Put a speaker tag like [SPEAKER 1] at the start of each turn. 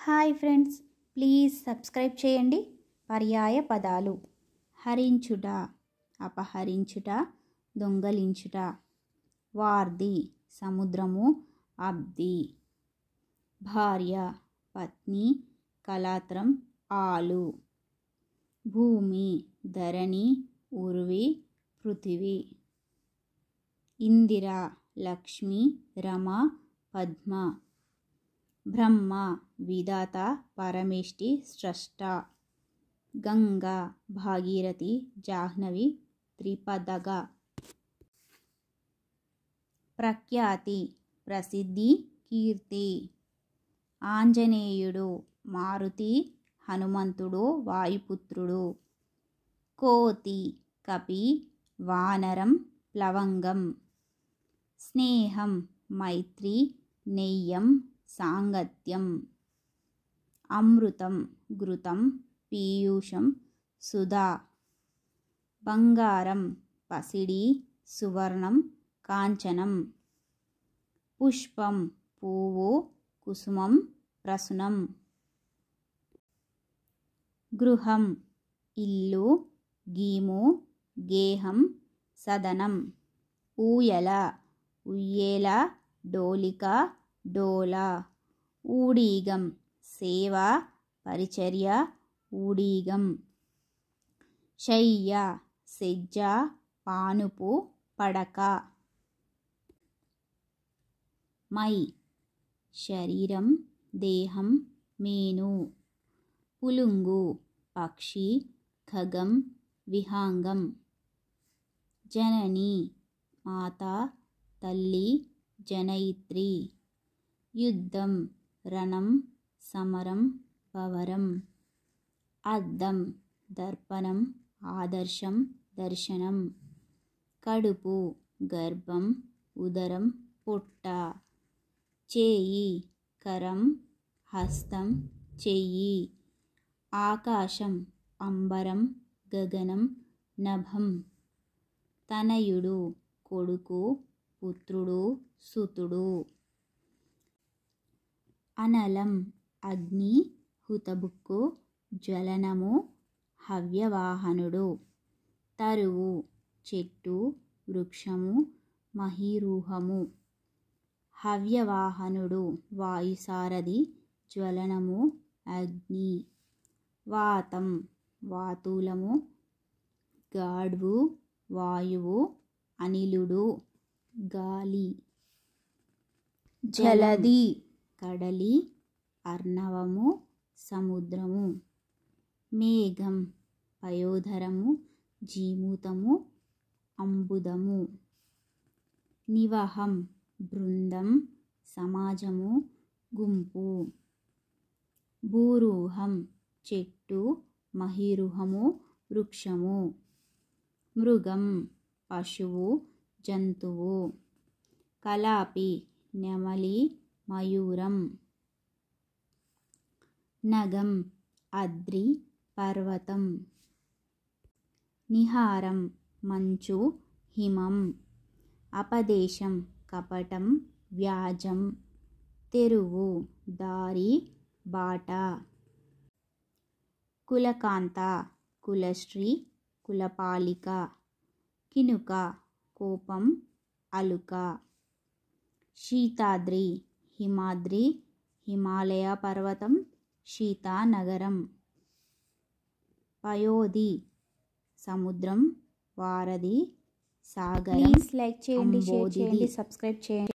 [SPEAKER 1] Hi friends, please subscribe చేయండి. పర్యాయ పదాలు: హరించుట, అపహరించుట, దొంగలించుట. వార్ది సముద్రము, అబ్ది. భార్య పత్ని, కళాత్రం ఆలు. భూమి ధరణి, ఉర్వి పృథివీ. ఇందిర లక్ష్మి, రమ పద్మ. బ్రహ్మ విధాత, పరమేష్టి స్రష్ట. గంగా భాగీరథి, జాహ్నవి త్రిపదగా. ప్రఖ్యాతి ప్రసిద్ధి, కీర్తి. ఆంజనేయుడు మారుతి, హనుమంతుడు వాయుపుత్రుడు. కోతి కపి, వానరం ప్లవంగం. స్నేహం మైత్రి, నెయ్యం సాంగత్యం. అమృతం ఘృతం, పీయూషం సుధా. బంగారం పసిడి, సువర్ణం కాంచనం. పుష్పం పువ్వు, కుసుమం ప్రసునం. గృహం ఇల్లు, గీము గేహం సదనం. ఊయల ఉయ్యేల, డోలిక డోల. ఊడిగం సేవ, పరిచర్య ఊడిగం. శయ్య సెజ్జ, పానుపు పడక. మై శరీరం దేహం మేను. పులుంగు పక్షి, ఖగం విహంగం. జనని మాత, తల్లి జనయిత్రి. యుద్ధం రణం, సమరం భవరం. అద్దం దర్పణం, ఆదర్శం దర్శనం. కడుపు గర్భం, ఉదరం పొట్ట. చేయి కరం, హస్తం చెయ్యి. ఆకాశం అంబరం, గగనం నభం. తనయుడు కొడుకు, పుత్రుడు సుతుడు. అనలం అగ్ని, హుతబుక్కు జ్వలనము, హవ్యవాహనుడు. తరువు చెట్టు, వృక్షము మహీరూహము. హవ్యవాహనుడు వాయుసారథి, జ్వలనము అగ్ని. వాతం వాతూలము, గాడ్వు వాయువు, అనిలుడు గాలి. జలధి కడలి, అర్ణవము సముద్రము. మేఘం పయోధరము, జీమూతము అంబుదము. నివహం బృందం, సమాజము గుంపు. భూరూహం చెట్టు, మహీరుహము వృక్షము. మృగం పశువు జంతువు. కలాపి నెమలి మయూరం. నగం అద్రి పర్వతం. నిహారం మంచు హిమం. అపదేశం కపటం వ్యాజం. తెరువు దారి బాట. కులకాంత కులశ్రీ, కులపాలిక. కినుక కోపం, అలుక. శీతాద్రి హిమాద్రి, హిమాలయ పర్వతం శీతానగరం. పయోధి సముద్రం, వారధి సాగరం. ప్లీజ్ లైక్ చేయండి, షేర్ అంబోధిది. చేయండి, సబ్స్క్రైబ్ చేయండి.